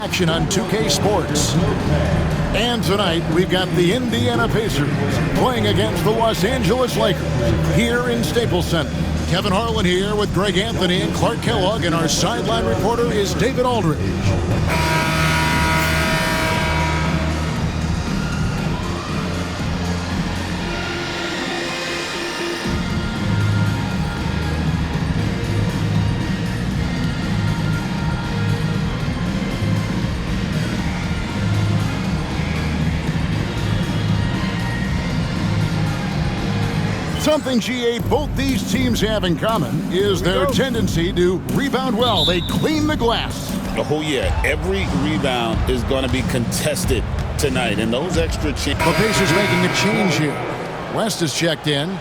Action on 2K Sports. And tonight, we've got the Indiana Pacers playing against the Los Angeles Lakers here in Staples Center. Kevin Harlan here with Greg Anthony and Clark Kellogg, and our sideline reporter is David Aldridge. Something, GA, both these teams have in common is their tendency to rebound well. They clean the glass. Oh, yeah. Every rebound is going to be contested tonight. And those extra chances. The Pacers making a change here. West is checked in.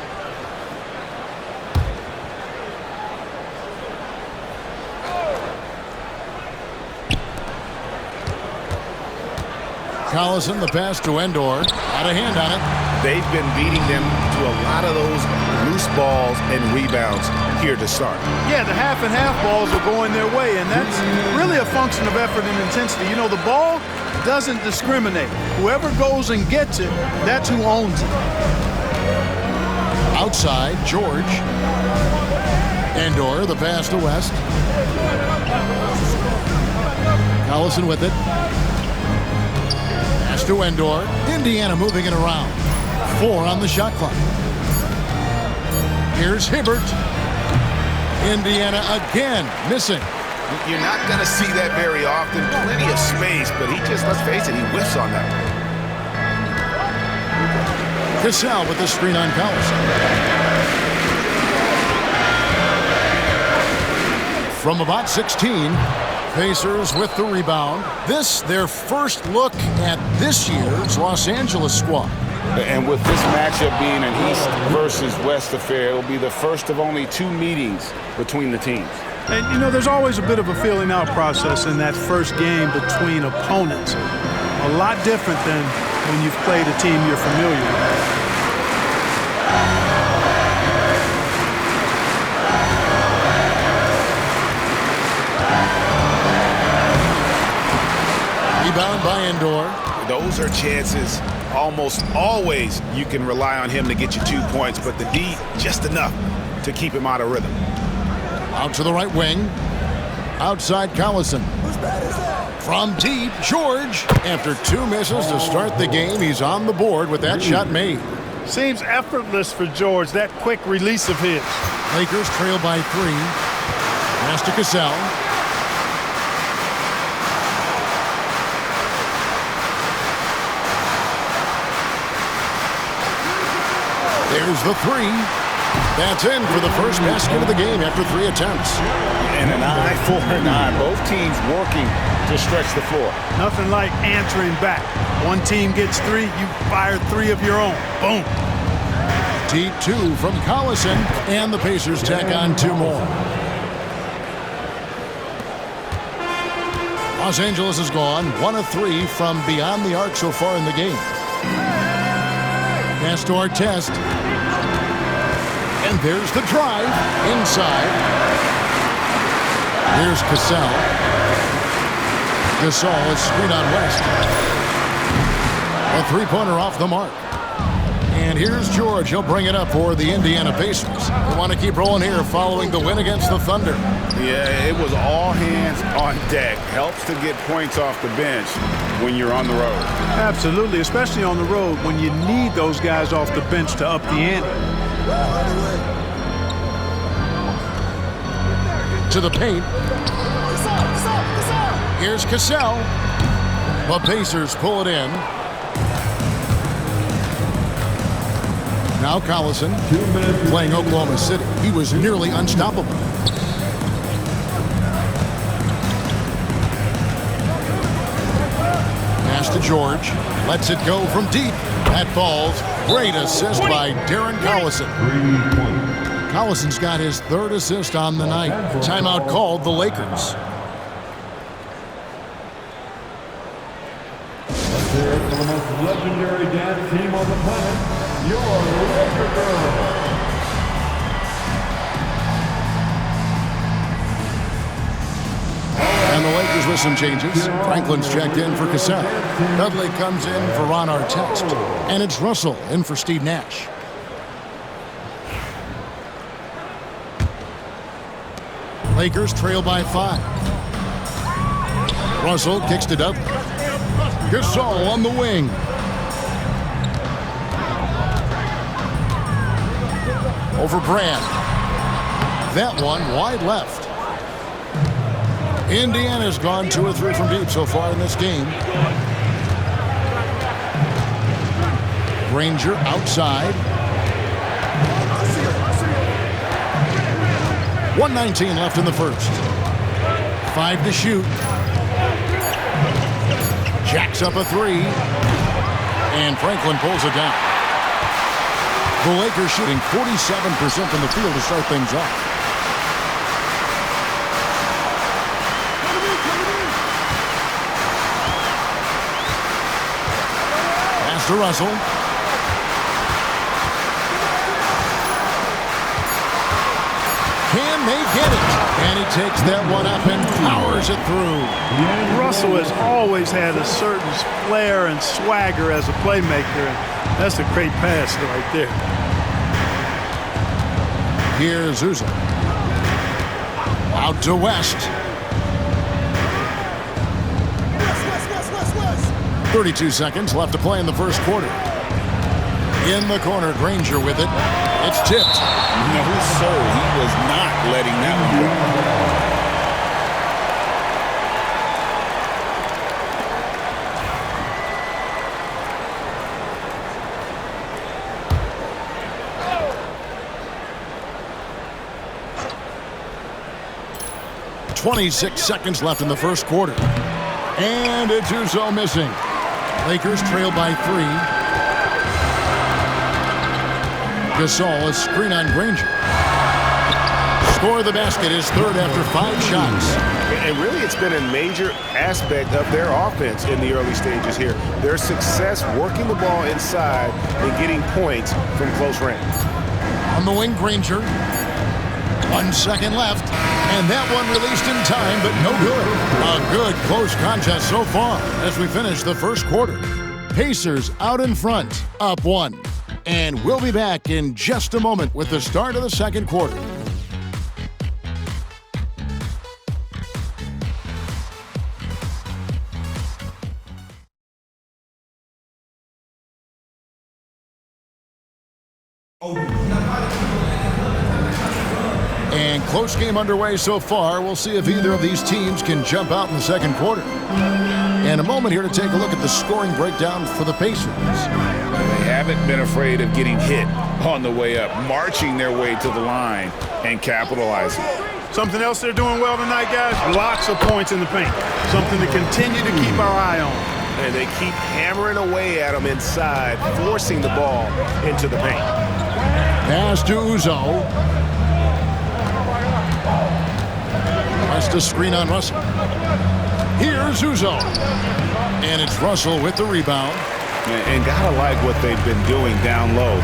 Collison, the pass to Endor. Had a hand on it. They've been beating them to a lot of those loose balls and rebounds here to start. Yeah, the half and half balls are going their way, and that's really a function of effort and intensity. You know, the ball doesn't discriminate. Whoever goes and gets it, that's who owns it. Outside, George. Endor, the pass to West. Collison with it. To Endor. Indiana moving it around. 4 on the shot clock. Here's Hibbert. Indiana again missing. You're not going to see that very often. Plenty of space, but he just, let's face it, he whiffs on that. Cassell with the screen on Collison. From about 16. Pacers with the rebound. This, their first look at this year's Los Angeles squad. And with this matchup being an East versus West affair, it'll be the first of only 2 meetings between the teams. And, you know, there's always a bit of a filling out process in that first game between opponents. A lot different than when you've played a team you're familiar with. Rebound by Endor. Those are chances almost always you can rely on him to get you 2 points, but the D just enough to keep him out of rhythm. Out to the right wing. Outside Collison. From deep, George. After 2 misses to start the game, he's on the board with that shot made. Seems effortless for George, that quick release of his. Lakers trail by 3. Pass to Cassell. There's the 3. That's in for the first basket of the game after 3 attempts. And an eye for an eye. Both teams working to stretch the floor. Nothing like answering back. One team gets 3, you fire 3 of your own. Boom. Deep 2 from Collison, and the Pacers tack on 2 more. Los Angeles has gone 1 of 3 from beyond the arc so far in the game. Pass to Artest. And there's the drive inside. Here's Cassell. Gasol is screen on West. A 3-pointer off the mark. And here's George. He'll bring it up for the Indiana Pacers. They want to keep rolling here following the win against the Thunder. Yeah, it was all hands on deck. Helps to get points off the bench when you're on the road. Absolutely, especially on the road when you need those guys off the bench to up the ante. To the paint. Here's Cassell. The Pacers pull it in. Now Collison playing Oklahoma City. He was nearly unstoppable. Pass to George. Lets it go from deep. That falls. Great assist by Darren Collison. Collison's got his 3rd assist on the night. Timeout called the Lakers. Let's hear it for the most legendary dance team on the planet, your Laker Girls. And the Lakers with some changes. Franklin's checked in for Cassell. Dudley comes in for Ron Artest. And it's Russell in for Steve Nash. Lakers trail by 5. Russell kicks to Dudley. Gasol on the wing. Over Brand. That one wide left. Indiana's gone 2 or 3 from deep so far in this game. Granger outside. 1:19 left in the first. 5 to shoot. Jacks up a 3. And Franklin pulls it down. The Lakers shooting 47% from the field to start things off. Pass to Russell. Can they get it? And he takes that one up and powers it through. Russell has always had a certain flair and swagger as a playmaker. And that's a great pass right there. Here's Uzo. Out to West. 32 seconds left to play in the first quarter. In the corner, Granger with it. It's tipped. No, sir, he was not letting that one go. .26 seconds left in the first quarter. And it's Uzo missing. Lakers trail by 3. Gasol, a screen on Granger. Score the basket, his third after 5 shots. And really, it's been a major aspect of their offense in the early stages here. Their success working the ball inside and getting points from close range. On the wing, Granger. 1 second left. And that one released in time, but no good. A good close contest so far as we finish the first quarter. Pacers out in front, up 1. And we'll be back in just a moment with the start of the second quarter. And close game underway so far. We'll see if either of these teams can jump out in the second quarter. And a moment here to take a look at the scoring breakdown for the Pacers. They haven't been afraid of getting hit on the way up, marching their way to the line and capitalizing. Something else they're doing well tonight, guys, lots of points in the paint. Something to continue to keep our eye on. And they keep hammering away at them inside, forcing the ball into the paint. Pass to Uzo. West a screen on Russell. Here's Uzo. And it's Russell with the rebound. And gotta like what they've been doing down low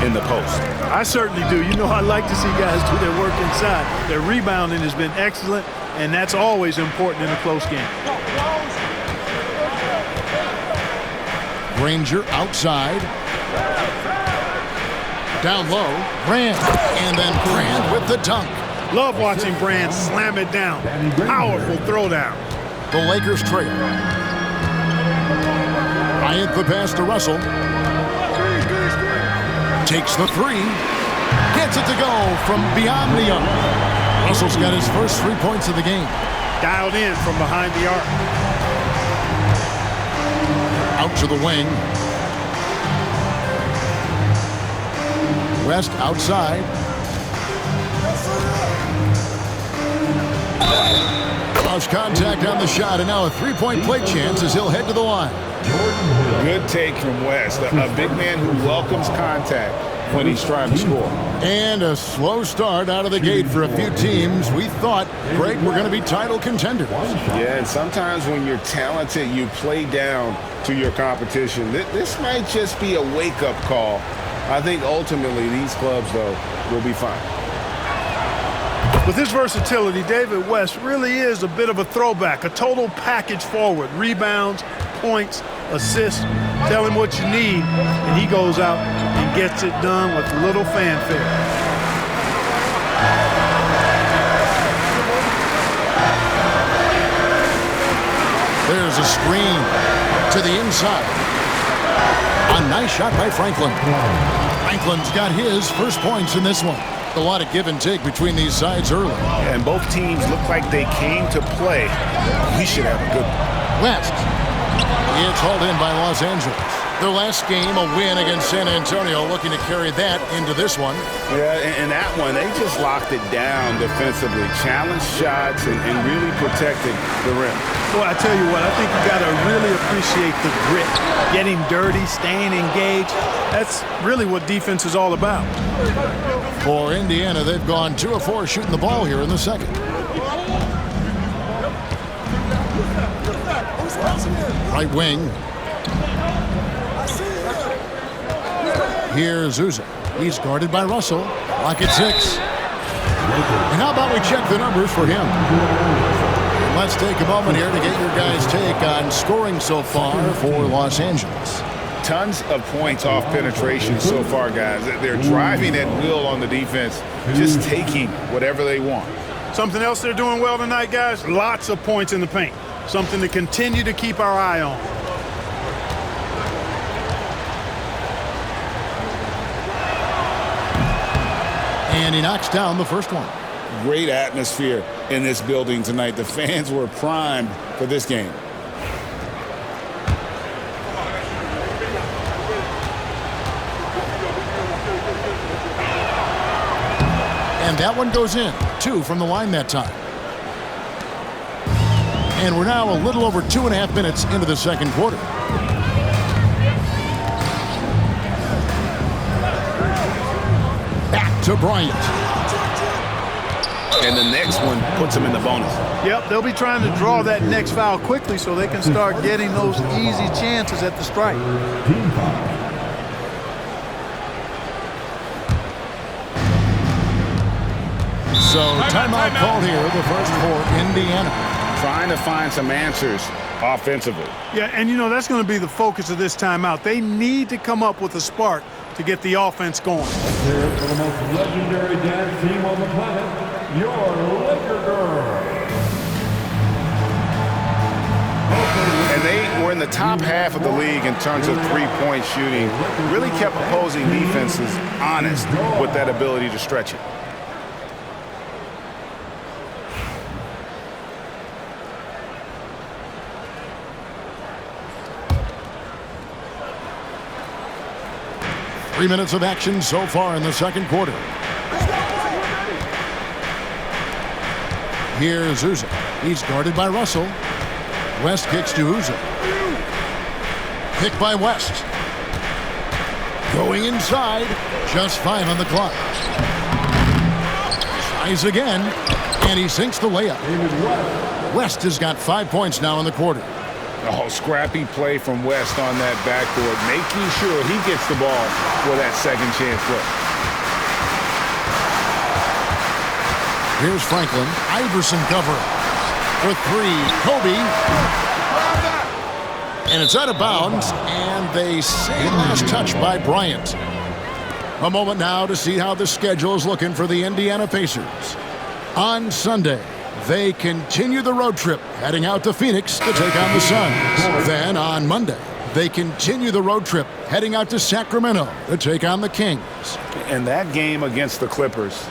in the post. I certainly do. You know, I like to see guys do their work inside. Their rebounding has been excellent, and that's always important in a close game. Granger outside. Down low. Brand. And then Brand with the dunk. Love watching Brand slam it down. Powerful throwdown. The Lakers trail. Bryant the pass to Russell. Takes the 3. Gets it to go from beyond the arc. Russell's got his first 3 points of the game. Dialed in from behind the arc. Out to the wing. West outside. Lost contact on the shot, and now a 3-point play chance as he'll head to the line. Good take from West, a big man who welcomes contact when he's trying to score. And a slow start out of the gate for a few teams. We thought, Greg, we're going to be title contenders. Yeah, and sometimes when you're talented, you play down to your competition. This might just be a wake-up call. I think ultimately these clubs, though, will be fine. With his versatility, David West really is a bit of a throwback, a total package forward. Rebounds, points, assists. Tell him what you need, and he goes out and gets it done with little fanfare. There's a screen to the inside. A nice shot by Franklin. Franklin's got his first points in this one. A lot of give and take between these sides early. And both teams look like they came to play. We should have a good one. West. It's hauled in by Los Angeles. Their last game, a win against San Antonio, looking to carry that into this one. Yeah, and that one, they just locked it down defensively. Challenged shots and really protected the rim. Well, I tell you what, I think you got to really appreciate the grit. Getting dirty, staying engaged. That's really what defense is all about. For Indiana, they've gone 2 of 4 shooting the ball here in the second. Right wing. Here's Uza. He's guarded by Russell. Lock at 6. And how about we check the numbers for him? Let's take a moment here to get your guys' take on scoring so far for Los Angeles. Tons of points off penetration so far, guys. They're driving at will on the defense, just taking whatever they want. Something else they're doing well tonight, guys, lots of points in the paint. Something to continue to keep our eye on. And he knocks down the first one. Great atmosphere in this building tonight. The fans were primed for this game. And that one goes in. 2 from the line that time. And we're now a little over 2.5 minutes into the second quarter. Back to Bryant. And the next one puts him in the bonus. Yep, they'll be trying to draw that next foul quickly so they can start getting those easy chances at the strike. So timeout called here, the first for Indiana. Trying to find some answers offensively. Yeah, and you know, that's going to be the focus of this timeout. They need to come up with a spark to get the offense going. Here for the most legendary dance team on the planet, your Laker Girls. And they were in the top half of the league in terms of three-point shooting. Really kept opposing defenses honest with that ability to stretch it. Three minutes of action so far in the second quarter. Here's Uza. He's guarded by Russell. West kicks to Uza. Pick by West. Going inside. Just 5 on the clock. Tries again. And he sinks the layup. West has got 5 points now in the quarter. Oh, scrappy play from West on that backboard, making sure he gets the ball for that second chance look. Here's Franklin. Iverson covering. For 3, Kobe. And it's out of bounds, and they say last touch by Bryant. A moment now to see how the schedule is looking for the Indiana Pacers. On Sunday, they continue the road trip, heading out to Phoenix to take on the Suns. Then on Monday, they continue the road trip, heading out to Sacramento to take on the Kings. And that game against the Clippers,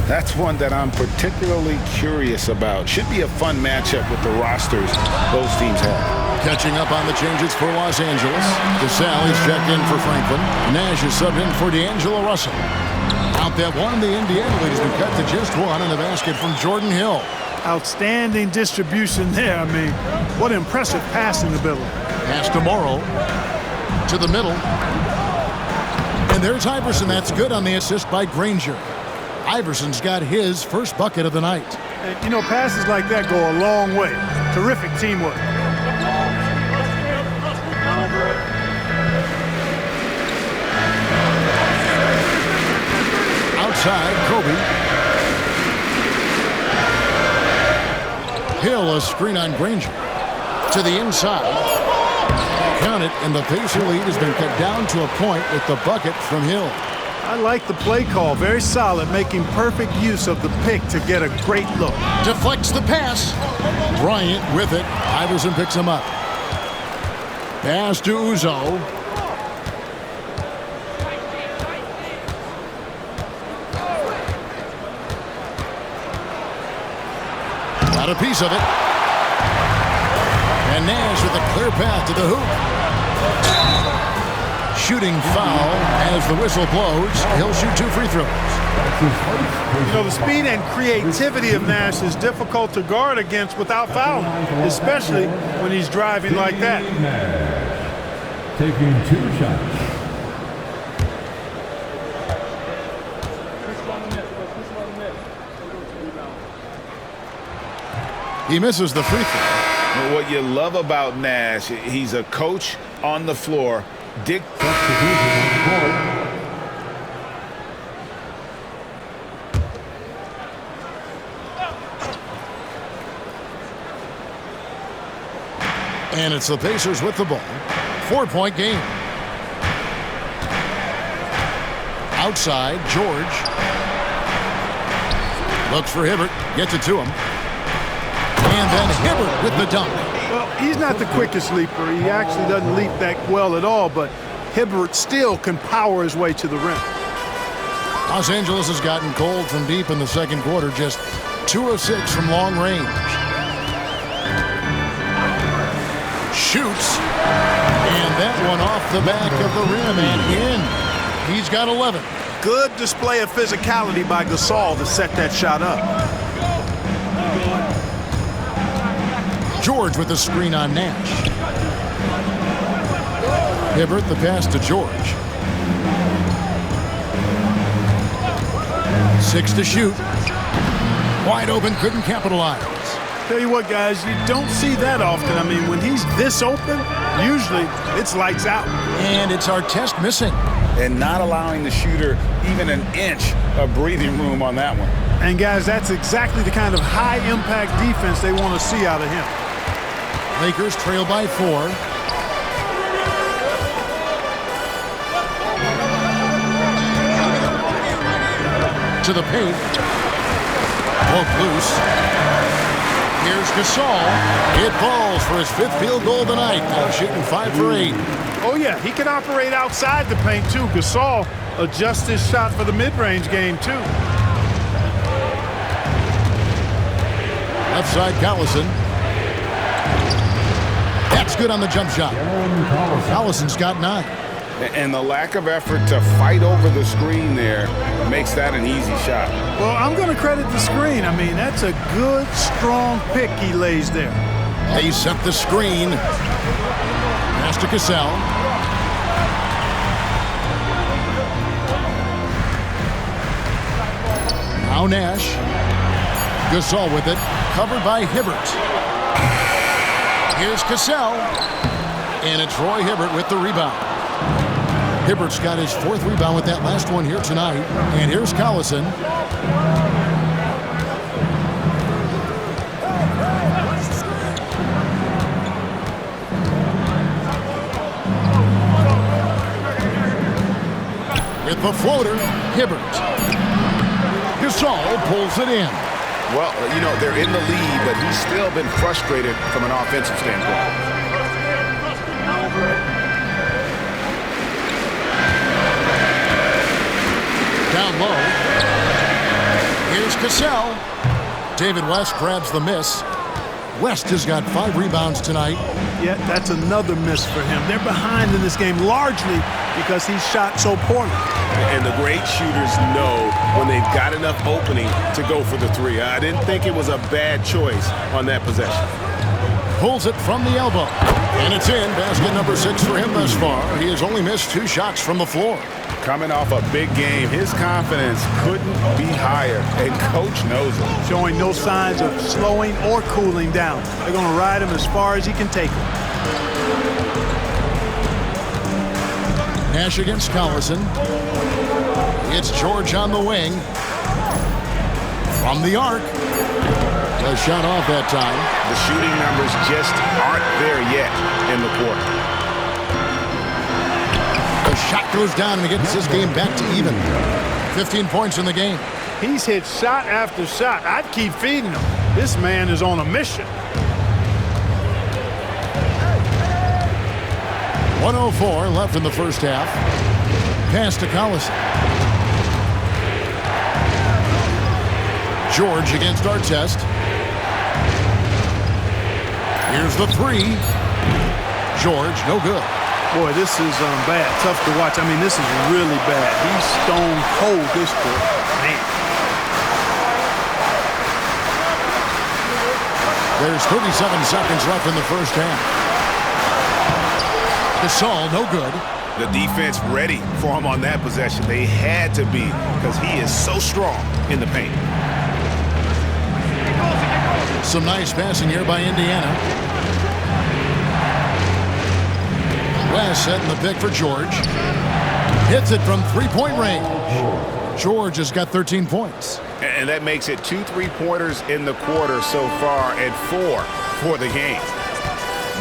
that's one that I'm particularly curious about. Should be a fun matchup with the rosters those teams have. Catching up on the changes for Los Angeles. DeSalle is checked in for Franklin. Nash is subbed in for D'Angelo Russell. Out that one, the Indiana lead has been cut to just 1 in the basket from Jordan Hill. Outstanding distribution there. I mean, what impressive passing ability. Pass to Morrow. To the middle. And there's Iverson. That's good on the assist by Granger. Iverson's got his first bucket of the night. And, you know, passes like that go a long way. Terrific teamwork. Outside, Kobe. Hill, a screen on Granger. To the inside. Count it, and the Pacer lead has been cut down to a point with the bucket from Hill. I like the play call. Very solid, making perfect use of the pick to get a great look. Deflects the pass. Bryant with it. Iverson picks him up. Pass to Uzo. Got a piece of it. And Nash with a clear path to the hoop. Shooting foul as the whistle blows. He'll shoot 2 free throws. You know, the speed and creativity of Nash is difficult to guard against without fouling, especially when he's driving like that. Taking 2 shots. He misses the free throw. What you love about Nash, he's a coach on the floor. And it's the Pacers with the ball. 4-point game. Outside, George. Looks for Hibbert. Gets it to him. And then Hibbert with the dunk. Well, he's not the quickest leaper. He actually doesn't leap that well at all, but Hibbert still can power his way to the rim. Los Angeles has gotten cold from deep in the second quarter. Just 2 of 6 from long range. Shoots. And that one off the back of the rim and in. He's got 11. Good display of physicality by Gasol to set that shot up. George with the screen on Nash. Hibbert the pass to George. 6 to shoot. Wide open, couldn't capitalize. Tell you what, guys, you don't see that often. I mean, when he's this open, usually it's lights out. And it's Artest missing. And not allowing the shooter even an inch of breathing room on that one. And, guys, that's exactly the kind of high-impact defense they want to see out of him. Lakers trail by 4. To the paint. Broke loose. Here's Gasol. It falls for his 5th field goal tonight. Now shooting 5 for 8. Oh, yeah, he can operate outside the paint, too. Gasol adjusts his shot for the mid-range game, too. Left side, Collison. That's good on the jump shot. Collison's got 9. And the lack of effort to fight over the screen there makes that an easy shot. Well, I'm going to credit the screen. I mean, that's a good, strong pick he lays there. They set the screen. Pass to Cassell. Now Nash. Gasol with it. Covered by Hibbert. Here's Cassell. And it's Roy Hibbert with the rebound. Hibbert's got his 4th rebound with that last one here tonight. And here's Collison. With the floater, Hibbert. Gasol pulls it in. Well, you know, they're in the lead, but he's still been frustrated from an offensive standpoint. Down low. Here's Cassell. David West grabs the miss. West has got 5 rebounds tonight. Yeah, that's another miss for him. They're behind in this game largely because he shot so poorly. And the great shooters know when they've got enough opening to go for the 3. I didn't think it was a bad choice on that possession. Pulls it from the elbow. And it's in. Basket number 6 for him thus far. He has only missed 2 shots from the floor. Coming off a big game, his confidence couldn't be higher, and Coach knows it. Showing no signs of slowing or cooling down. They're going to ride him as far as he can take him. Nash against Collison. It's George on the wing. From the arc. A shot off that time. The shooting numbers just aren't there yet in the quarter. The shot goes down and he gets this game back to even. 15 points in the game. He's hit shot after shot. I'd keep feeding him. This man is on a mission. 1:04 left in the first half. Pass to Collison. George against Artest. Here's the three. George, no good. Boy, this is bad. Tough to watch. I mean, this is really bad. He's stone cold this quarter. Man. There's 37 seconds left in the first half. Gasol, no good. The defense ready for him on that possession. They had to be because he is so strong in the paint. Some nice passing here by Indiana. West setting the pick for George. Hits it from three-point range. George has got 13 points. And that makes it 2 3-pointers in the quarter so far and 4 for the game.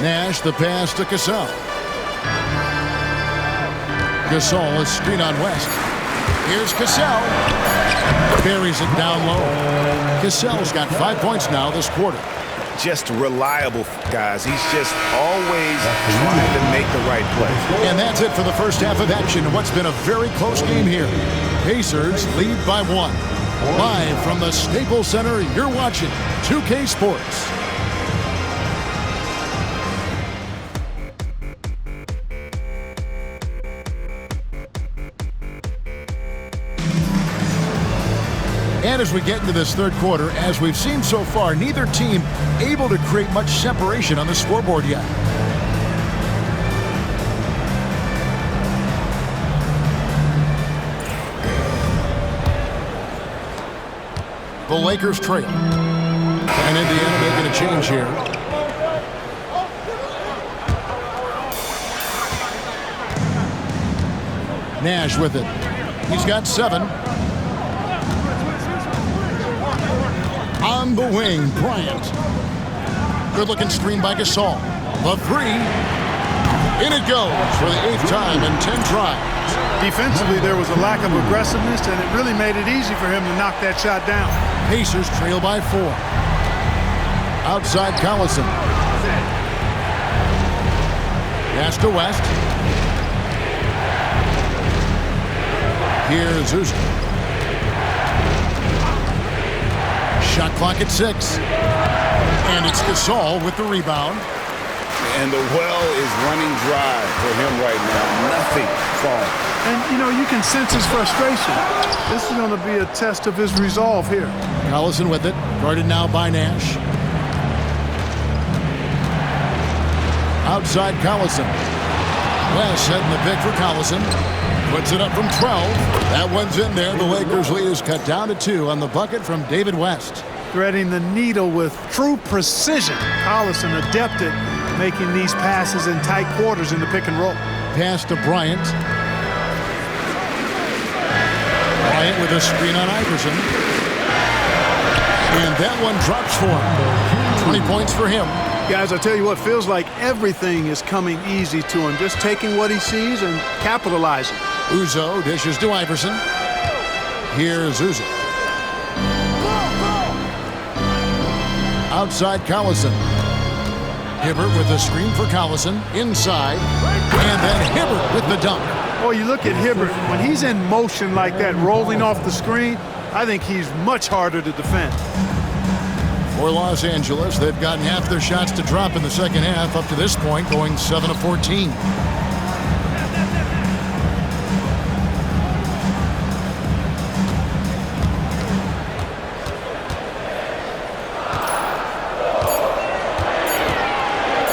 Nash, the pass to Gasol. Gasol is screen on West. Here's Gasol. Buries it down low. Gasol's got 5 points now this quarter. Just reliable, guys. He's just always trying to make the right play. And that's it for the first half of action in what's been a very close game here. Pacers lead by 1. Live from the Staples Center, you're watching 2K Sports. And as we get into this third quarter, as we've seen so far, neither team able to create much separation on the scoreboard yet. The Lakers trail. And Indiana making a change here. Nash with it. He's got 7. On the wing, Bryant. Good-looking screen by Gasol. The three. In it goes for the 8th time in 10 tries. Defensively, there was a lack of aggressiveness, and it really made it easy for him to knock that shot down. Pacers trail by 4. Outside Collison. Pass to West. Here's Uzi. Shot clock at 6. And it's Gasol with the rebound. And the well is running dry for him right now. Nothing falling. And, you know, you can sense his frustration. This is going to be a test of his resolve here. Collison with it. Guarded now by Nash. Outside Collison. West setting the pick for Collison. Puts it up from 12. That one's in there. The Lakers lead is cut down to 2 on the bucket from David West. Threading the needle with true precision. Collison adept at making these passes in tight quarters in the pick and roll. Pass to Bryant. Bryant with a screen on Iverson. And that one drops for him. 20 points for him. Guys, I tell you what, feels like everything is coming easy to him. Just taking what he sees and capitalizing. Uzo dishes to Iverson. Here's Uzo. Outside Collison. Hibbert with a screen for Collison. Inside. And then Hibbert with the dunk. Boy, you look at Hibbert. When he's in motion like that, rolling off the screen, I think he's much harder to defend. For Los Angeles, they've gotten half their shots to drop in the second half up to this point, going 7 of 14.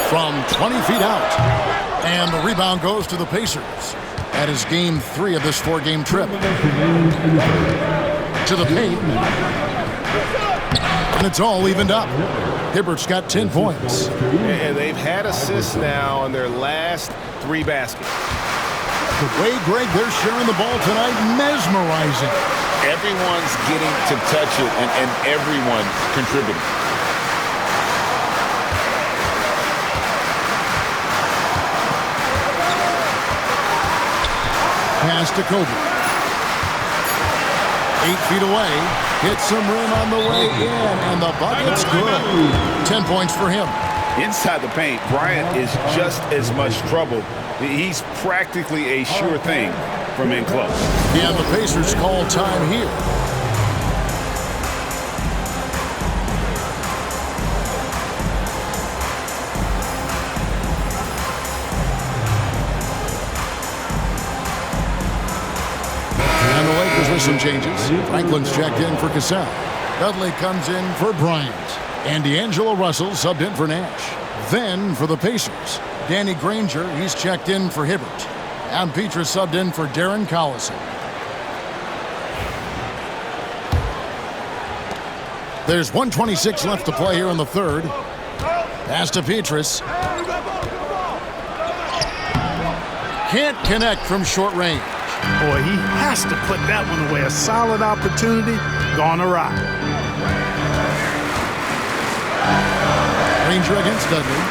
From 20 feet out. And the rebound goes to the Pacers. That is game 3 of this 4-game trip. To the paint. And it's all evened up. Hibbert's got 10 points. And they've had assists now on their last 3 baskets. The way, Greg, they're sharing the ball tonight, mesmerizing. Everyone's getting to touch it, and everyone contributing. pass to Kobe. 8 feet away. Hits some rim on the way in, and the bucket's good. 10 points for him. Inside the paint, Bryant is just as much trouble. He's practically a sure thing from in close. Yeah, the Pacers call time here. And the Lakers with some changes. Franklin's checked in for Cassell. Dudley comes in for Bryant. And D'Angelo Russell subbed in for Nash. Then for the Pacers, Danny Granger, he's checked in for Hibbert. And Petrus subbed in for Darren Collison. There's 1:26 left to play here in the third. Pass to Petrus. Can't connect from short range. Boy, he has to put that one away. A solid opportunity gone awry. Granger against Dudley.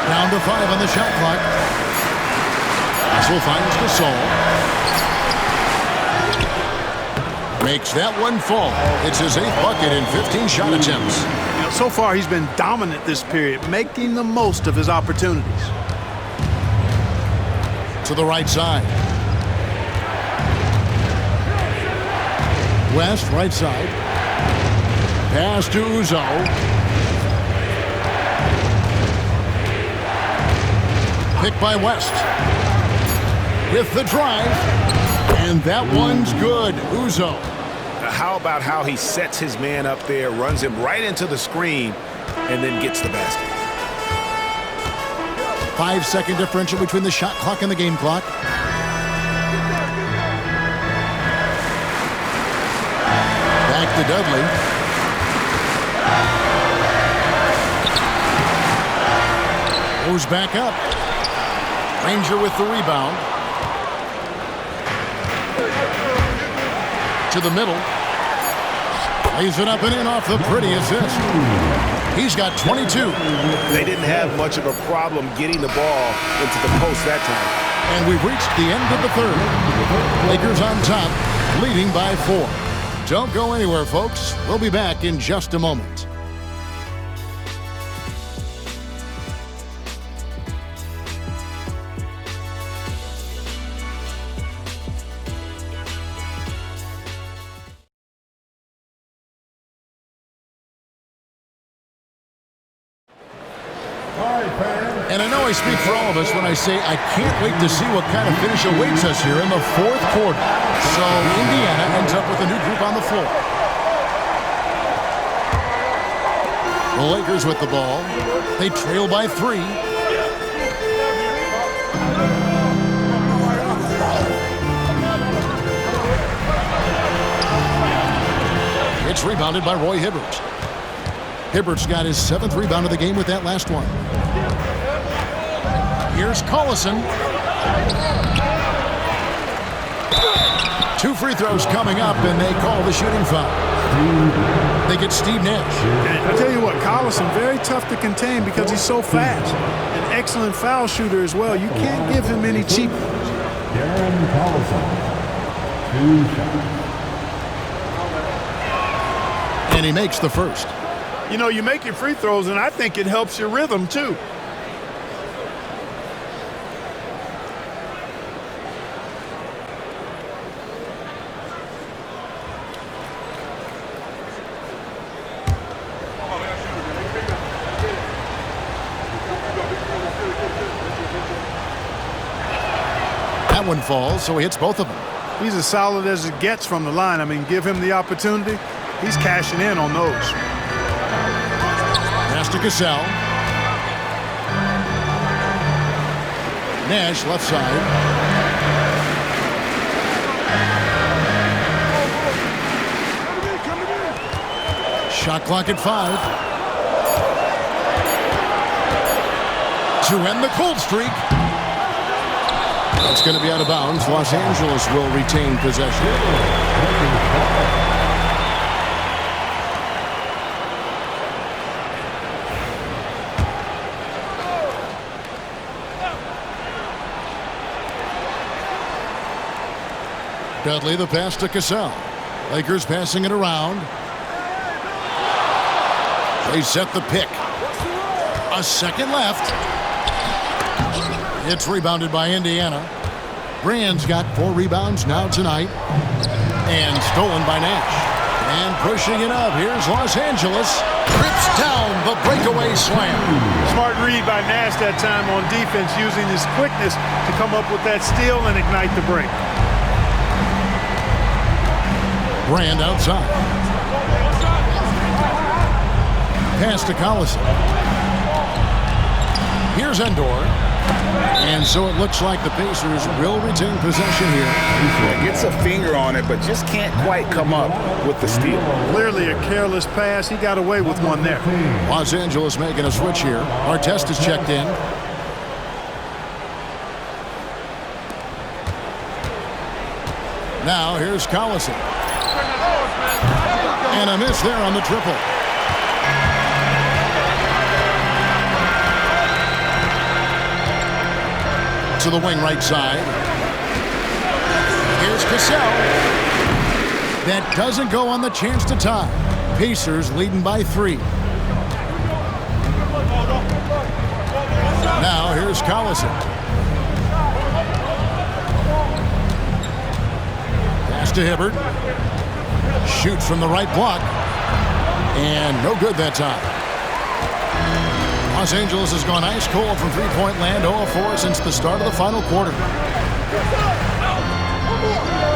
Down to 5 on the shot clock. Russell finds Gasol. Makes that one fall. It's his 8th bucket in 15 shot attempts. So far, he's been dominant this period, making the most of his opportunities. To the right side. West, right side. Pass to Uzo. Picked by West. With the drive. And that one's good. Uzo. How about how he sets his man up there, runs him right into the screen, and then gets the basket. 5-second differential between the shot clock and the game clock. Back to Dudley. Goes back up. Granger with the rebound. To the middle. Lays it up and in off the pretty assist. He's got 22. They didn't have much of a problem getting the ball into the post that time. And we've reached the end of the third. Lakers on top, leading by 4. Don't go anywhere, folks. We'll be back in just a moment. And I know I speak for all of us when I say I can't wait to see what kind of finish awaits us here in the fourth quarter. So Indiana ends up with a new group on the floor. The Lakers with the ball. They trail by 3. It's rebounded by Roy Hibbert. Hibbert's got his 7th rebound of the game with that last one. Here's Collison. 2 free throws coming up, and they call the shooting foul. They get Steve Nash. And I tell you what, Collison, very tough to contain because he's so fast. An excellent foul shooter as well. You can't give him any cheap. Darren Collison, 2 shots. And he makes the first. You know, you make your free throws, and I think it helps your rhythm, too. That one falls, so he hits both of them. He's as solid as it gets from the line. I mean, give him the opportunity. He's cashing in on those. Pass to Cassell. Nash, left side. Shot clock at 5. To end the cold streak. It's going to be out of bounds. Los Angeles will retain possession. Dudley, the pass to Cassell. Lakers passing it around. They set the pick. A second left. It's rebounded by Indiana. Brand's got 4 rebounds now tonight. And stolen by Nash. And pushing it up. Here's Los Angeles. Rips down the breakaway slam. Smart read by Nash that time on defense, using his quickness to come up with that steal and ignite the break. Brand outside. Pass to Collison. Here's Endor. And so it looks like the Pacers will retain possession here. Gets a finger on it, but just can't quite come up with the steal. Clearly a careless pass. He got away with one there. Los Angeles making a switch here. Artest is checked in. Now here's Collison. And a miss there on the triple. To the wing right side. Here's Cassell. That doesn't go on the chance to tie. Pacers leading by 3. Now here's Collison. Pass to Hibbert. Shoots from the right block. And no good that time. Los Angeles has gone ice cold from three-point land, 0-4 since the start of the final quarter.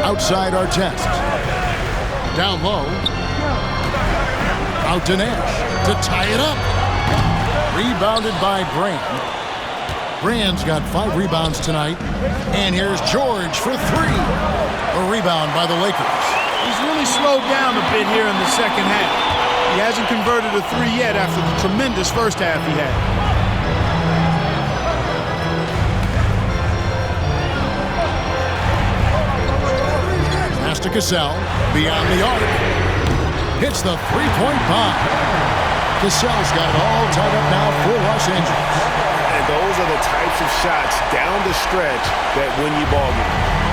Outside Artest. Down low. Out to Nash to tie it up. Rebounded by Brand. Brand's got 5 rebounds tonight. And here's George for 3. A rebound by the Lakers. He's really slowed down a bit here in the second half. He hasn't converted a 3 yet after the tremendous first half he had. Pass to Cassell. Beyond the arc. Hits the 3-point bomb. Cassell's got it all tied up now for Los Angeles. And those are the types of shots down the stretch that win you ball games.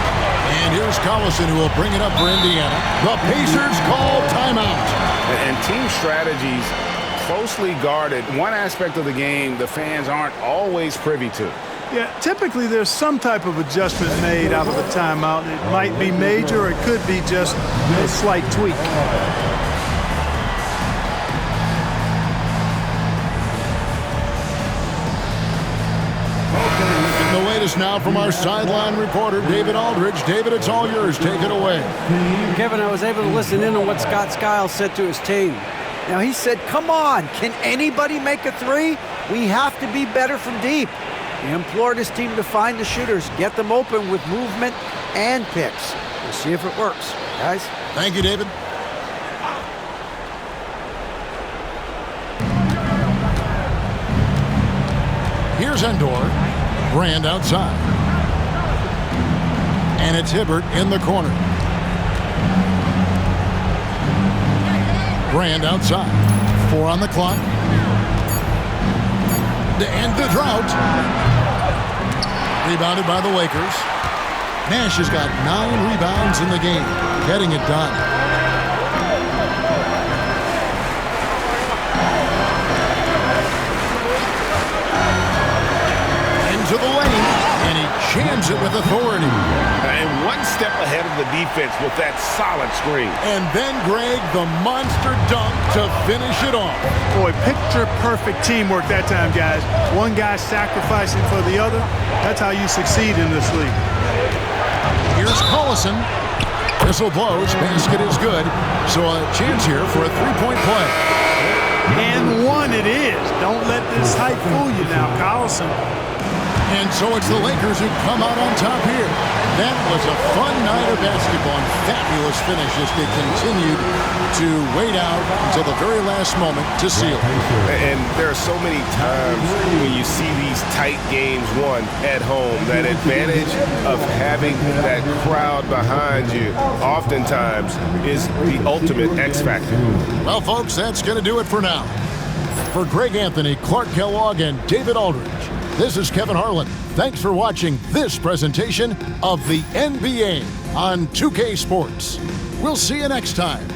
And here's Collison, who will bring it up for Indiana. The Pacers call timeout. And team strategies closely guarded. One aspect of the game the fans aren't always privy to. Yeah, typically there's some type of adjustment made out of the timeout. It might be major or it could be just a slight tweak. And the latest now from our sideline reporter, David Aldridge. David, it's all yours. Take it away. Kevin, I was able to listen in on what Scott Skiles said to his team. Now, he said, come on, can anybody make a 3? We have to be better from deep. He implored his team to find the shooters, get them open with movement and picks. We'll see if it works, guys. Thank you, David. Here's Endor. Brand outside. And it's Hibbert in the corner. Brand outside. 4 on the clock. To end the drought. Rebounded by the Lakers. Nash has got 9 rebounds in the game, getting it done. Into the lane, and he jams it with authority. And one step ahead of the defense with that solid screen. And then, Greg, the monster dunk to finish it off. Boy, picture-perfect teamwork that time, guys. One guy sacrificing for the other. That's how you succeed in this league. Here's Collison. Whistle blows. Basket is good. So a chance here for a 3-point play. And one it is. Don't let this hype fool you now, Collison. And so it's the Lakers who come out on top here. That was a fun night of basketball and fabulous finish as they continued to wait out until the very last moment to seal. And there are so many times when you see these tight games won at home, that advantage of having that crowd behind you oftentimes is the ultimate X factor. Well, folks, that's going to do it for now. For Greg Anthony, Clark Kellogg, and David Aldridge, this is Kevin Harlan. Thanks for watching this presentation of the NBA on 2K Sports. We'll see you next time.